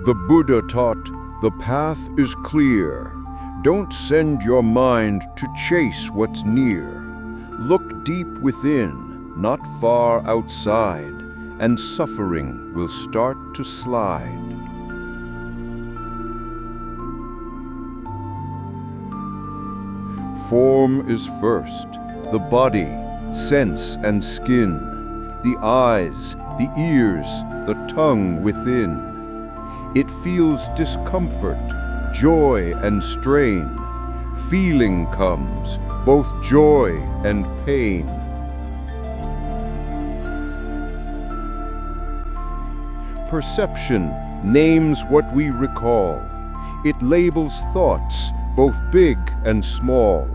The Buddha taught, the path is clear. Don't send your mind to chase what's near. Look deep within, not far outside, and suffering will start to slide. Form is first, the body, sense and skin, the eyes, the ears, the tongue within. It feels discomfort, joy and strain. Feeling comes, both joy and pain. Perception names what we recall. It labels thoughts, both big and small.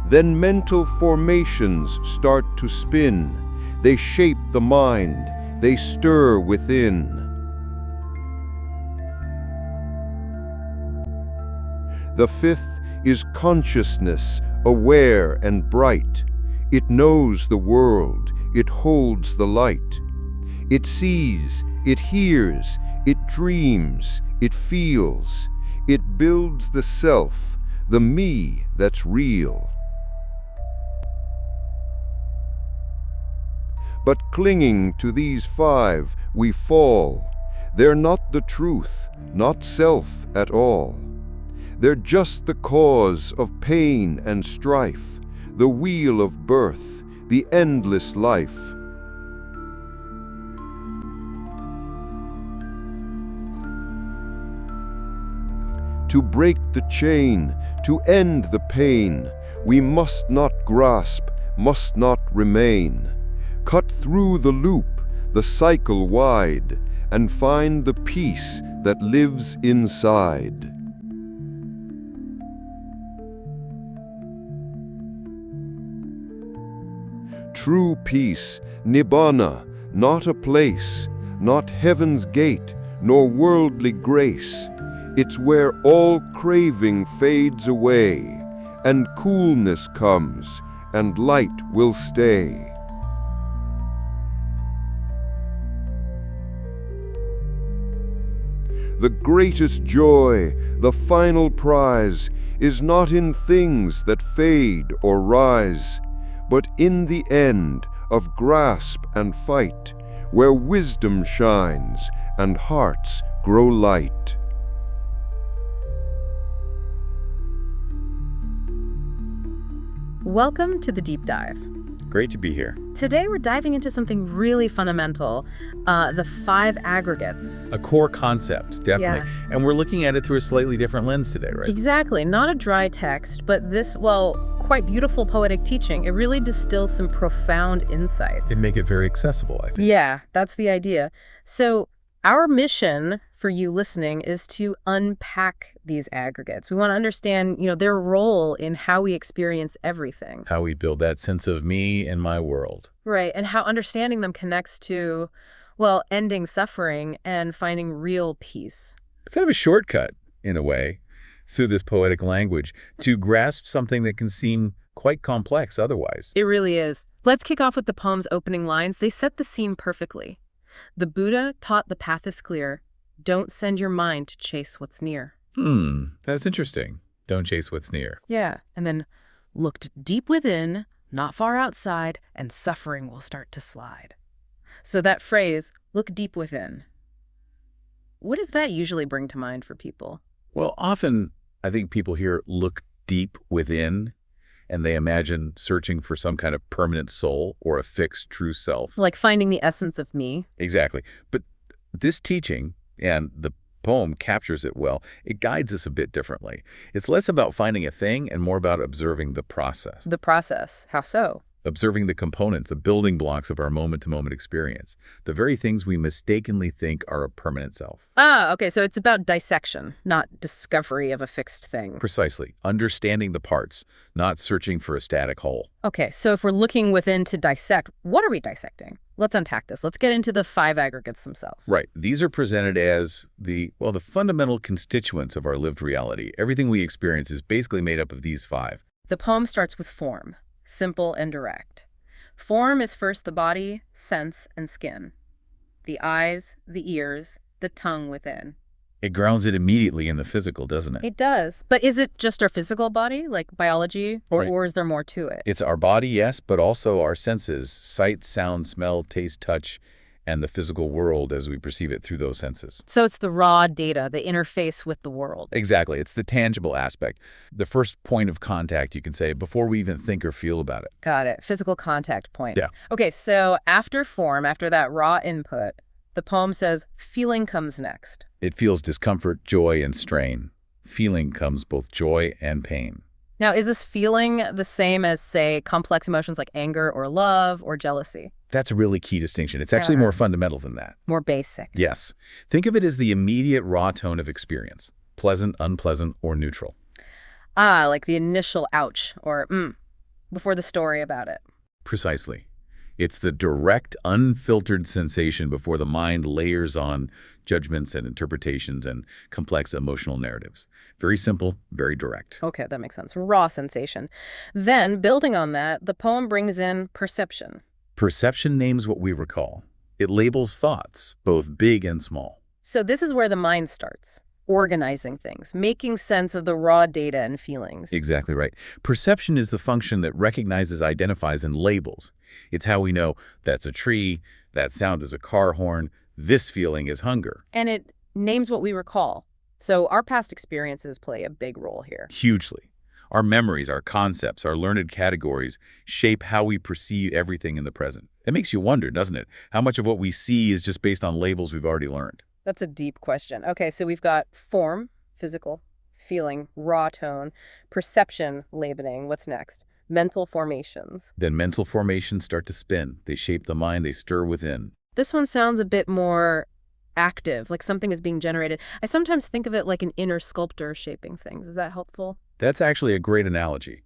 Then mental formations start to spin. They shape the mind, they stir within. The fifth is consciousness, aware and bright. It knows the world, it holds the light. It sees, it hears, it dreams, it feels. It builds the self, the me that's real. But clinging to these five, we fall. They're not the truth, not self at all. They're just the cause of pain and strife, the wheel of birth, the endless life. To break the chain, to end the pain, we must not grasp, must not remain. Cut through the loop, the cycle wide, and find the peace that lives inside. True peace, nibbana, not a place, not heaven's gate, nor worldly grace. It's where all craving fades away, and coolness comes, and light will stay. The greatest joy, the final prize, is not in things that fade or rise, but in the end of grasp and fight, where wisdom shines and hearts grow light. Welcome to the Deep Dive. Great to be here. Today we're diving into something really fundamental, the five aggregates. A core concept, definitely. Yeah. And we're looking at it through a slightly different lens today, right? Exactly. Not a dry text, but this, quite beautiful poetic teaching. It really distills some profound insights. It'd make it very accessible, I think. Yeah, that's the idea. So our mission for you listening is to unpack these aggregates. We want to understand, their role in how we experience everything. How we build that sense of me and my world. Right, and how understanding them connects to, ending suffering and finding real peace. It's kind of a shortcut, in a way, through this poetic language, to grasp something that can seem quite complex otherwise. It really is. Let's kick off with the poem's opening lines. They set the scene perfectly. The Buddha taught the path is clear. Don't send your mind to chase what's near. That's interesting. Don't chase what's near. Yeah, and then looked deep within, not far outside, and suffering will start to slide. So that phrase, look deep within, what does that usually bring to mind for people? Well, often I think people hear look deep within, and they imagine searching for some kind of permanent soul or a fixed true self. Like finding the essence of me. Exactly. But this teaching, and the poem captures it well, it guides us a bit differently. It's less about finding a thing and more about observing the process. The process. How so? Observing the components, the building blocks of our moment-to-moment experience, the very things we mistakenly think are a permanent self. Ah, okay, so it's about dissection, not discovery of a fixed thing. Precisely. Understanding the parts, not searching for a static whole. Okay, so if we're looking within to dissect, what are we dissecting? Let's unpack this. Let's get into the five aggregates themselves. Right. These are presented as the fundamental constituents of our lived reality. Everything we experience is basically made up of these five. The poem starts with form. Simple and direct. Form is first the body, sense, and skin. The eyes, the ears, the tongue within. It grounds it immediately in the physical, doesn't it? It does. But is it just our physical body, like biology, Right. or is there more to it? It's our body, yes, but also our senses, sight, sound, smell, taste, touch, and the physical world as we perceive it through those senses. So it's the raw data, the interface with the world. Exactly. It's the tangible aspect, the first point of contact, you can say, before we even think or feel about it. Got it. Physical contact point. Yeah. Okay, so after form, after that raw input, the poem says feeling comes next. It feels discomfort, joy, and strain. Feeling comes both joy and pain. Now, is this feeling the same as, say, complex emotions like anger or love or jealousy? That's a really key distinction. It's actually more fundamental than that. More basic. Yes. Think of it as the immediate raw tone of experience, pleasant, unpleasant, or neutral. Ah, like the initial ouch or before the story about it. Precisely. It's the direct, unfiltered sensation before the mind layers on judgments and interpretations and complex emotional narratives. Very simple, very direct. Okay, that makes sense. Raw sensation. Then, building on that, the poem brings in perception. Perception names what we recall. It labels thoughts, both big and small. So this is where the mind starts, organizing things, making sense of the raw data and feelings. Exactly right. Perception is the function that recognizes, identifies, and labels. It's how we know that's a tree, that sound is a car horn, this feeling is hunger. And it names what we recall. So our past experiences play a big role here. Hugely. Our memories, our concepts, our learned categories shape how we perceive everything in the present. It makes you wonder, doesn't it? How much of what we see is just based on labels we've already learned? That's a deep question. Okay, so we've got form, physical, feeling, raw tone, perception, labeling. What's next? Mental formations. Then mental formations start to spin. They shape the mind, they stir within. This one sounds a bit more active, like something is being generated. I sometimes think of it like an inner sculptor shaping things. Is that helpful? That's actually a great analogy.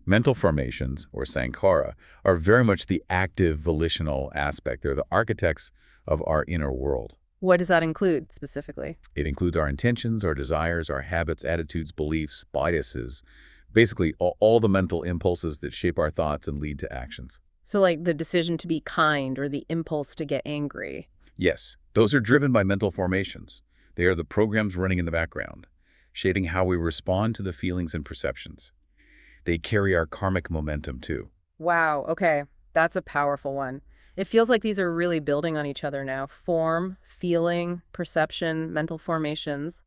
Mental formations, or sankhara, are very much the active, volitional aspect. They're the architects of our inner world. What does that include specifically? It includes our intentions, our desires, our habits, attitudes, beliefs, biases, basically all the mental impulses that shape our thoughts and lead to actions. So like the decision to be kind or the impulse to get angry. Yes, those are driven by mental formations. They are the programs running in the background, shaping how we respond to the feelings and perceptions. They carry our karmic momentum too. Wow, okay, that's a powerful one. It feels like these are really building on each other now. Form, feeling, perception, mental formations,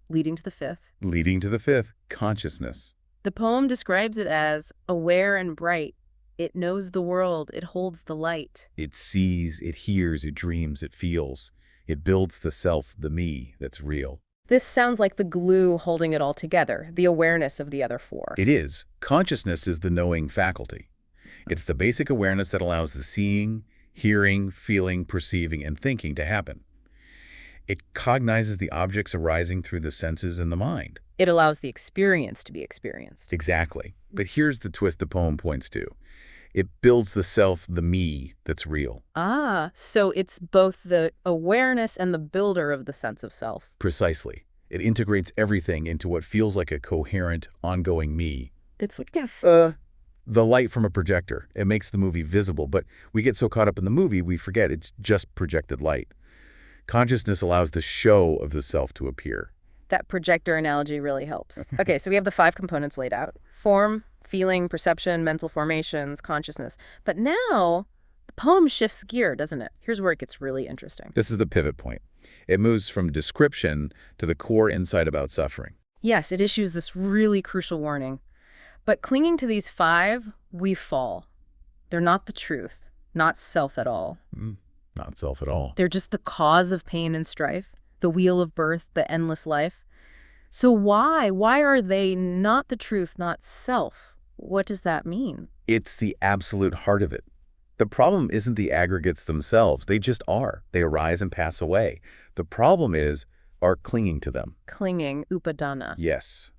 leading to the fifth. Leading to the fifth, consciousness. The poem describes it as aware and bright. It knows the world. It holds the light. It sees, it hears, it dreams, it feels. It builds the self, the me, that's real. This sounds like the glue holding it all together, the awareness of the other four. It is. Consciousness is the knowing faculty. It's the basic awareness that allows the seeing, hearing, feeling, perceiving, and thinking to happen. It cognizes the objects arising through the senses and the mind. It allows the experience to be experienced. Exactly. But here's the twist the poem points to. It builds the self, the me, that's real. Ah, so it's both the awareness and the builder of the sense of self. Precisely. It integrates everything into what feels like a coherent, ongoing me. It's like, yes. The light from a projector. It makes the movie visible, but we get so caught up in the movie, we forget it's just projected light. Consciousness allows the show of the self to appear. That projector analogy really helps. Okay, so we have the 5 components laid out. Form, feeling, perception, mental formations, consciousness. But now, the poem shifts gear, doesn't it? Here's where it gets really interesting. This is the pivot point. It moves from description to the core insight about suffering. Yes, it issues this really crucial warning. But clinging to these 5, we fall. They're not the truth, not self at all. Not self at all. They're just the cause of pain and strife, the wheel of birth, the endless life. So why? Why are they not the truth, not self? What does that mean? It's the absolute heart of it. The problem isn't the aggregates themselves. They just are. They arise and pass away. The problem is our clinging to them. Clinging, upadana. Yes.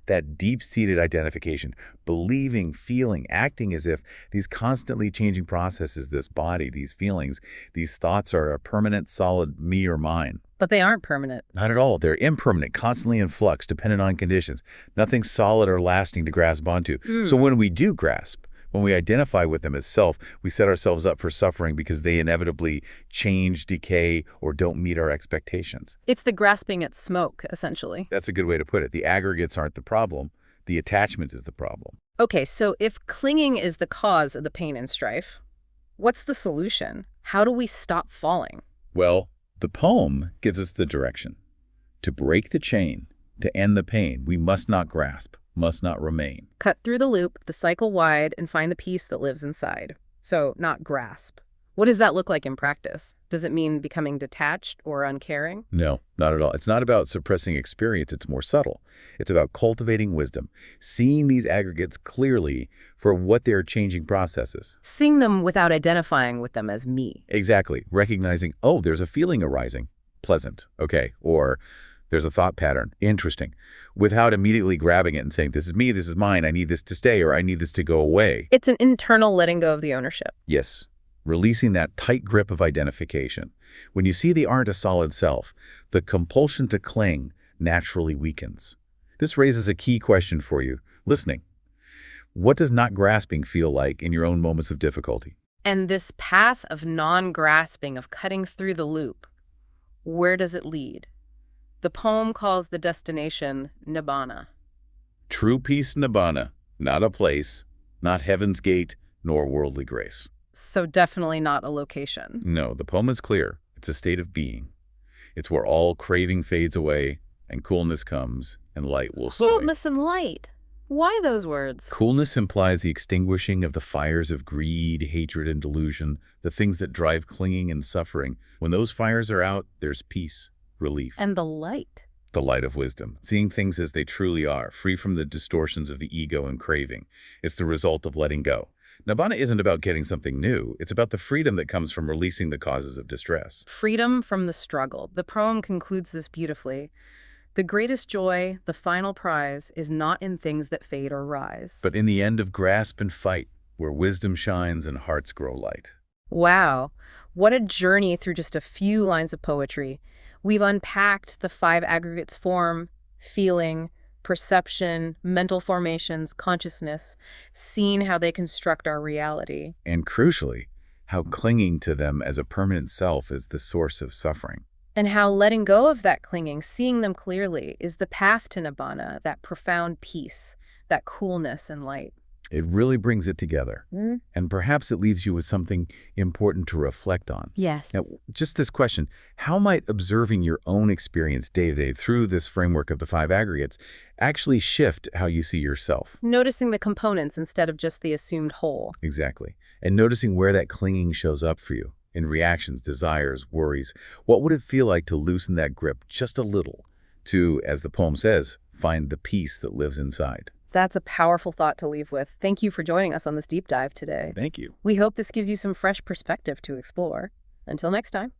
That deep-seated identification, believing, feeling, acting as if these constantly changing processes, this body, these feelings, these thoughts are a permanent, solid me or mine. But they aren't permanent. Not at all. They're impermanent, constantly in flux, dependent on conditions. Nothing solid or lasting to grasp onto. So when we do grasp, When we identify with them as self, we set ourselves up for suffering because they inevitably change, decay, or don't meet our expectations. It's the grasping at smoke, essentially. That's a good way to put it. The aggregates aren't the problem. The attachment is the problem. Okay, so if clinging is the cause of the pain and strife, what's the solution? How do we stop falling? Well, the poem gives us the direction. To break the chain, to end the pain, we must not grasp, must not remain. Cut through the loop, the cycle wide, and find the peace that lives inside. So, not grasp. What does that look like in practice? Does it mean becoming detached or uncaring? No, not at all. It's not about suppressing experience. It's more subtle. It's about cultivating wisdom, seeing these aggregates clearly for what they're changing processes. Seeing them without identifying with them as me. Exactly. Recognizing, oh, there's a feeling arising. Pleasant. Okay. Or there's a thought pattern. Interesting. Without immediately grabbing it and saying, this is me, this is mine, I need this to stay, or I need this to go away. It's an internal letting go of the ownership. Yes. Releasing that tight grip of identification. When you see they aren't a solid self, the compulsion to cling naturally weakens. This raises a key question for you, listening. What does not grasping feel like in your own moments of difficulty? And this path of non-grasping, of cutting through the loop, where does it lead? The poem calls the destination Nibbana. True peace nibbana, not a place, not heaven's gate, nor worldly grace. So definitely not a location. No, the poem is clear. It's a state of being. It's where all craving fades away, and coolness comes, and light will stay. Coolness and light. Why those words? Coolness implies the extinguishing of the fires of greed, hatred, and delusion, the things that drive clinging and suffering. When those fires are out, there's peace, relief. And the light. The light of wisdom, seeing things as they truly are, free from the distortions of the ego and craving. It's the result of letting go. Nibbana isn't about getting something new. It's about the freedom that comes from releasing the causes of distress. Freedom from the struggle. The poem concludes this beautifully. The greatest joy, the final prize, is not in things that fade or rise, But in the end of grasp and fight, where wisdom shines and hearts grow light. Wow, what a journey through just a few lines of poetry. We've unpacked the 5 aggregates: form, feeling, perception, mental formations, consciousness, seen how they construct our reality. And crucially, how clinging to them as a permanent self is the source of suffering. And how letting go of that clinging, seeing them clearly, is the path to Nibbana, that profound peace, that coolness and light. It really brings it together. And perhaps it leaves you with something important to reflect on. Yes. Now, just this question, how might observing your own experience day to day through this framework of the 5 aggregates actually shift how you see yourself? Noticing the components instead of just the assumed whole. Exactly. And noticing where that clinging shows up for you, in reactions, desires, worries. What would it feel like to loosen that grip just a little, to, as the poem says, find the peace that lives inside? That's a powerful thought to leave with. Thank you for joining us on this deep dive today. Thank you. We hope this gives you some fresh perspective to explore. Until next time.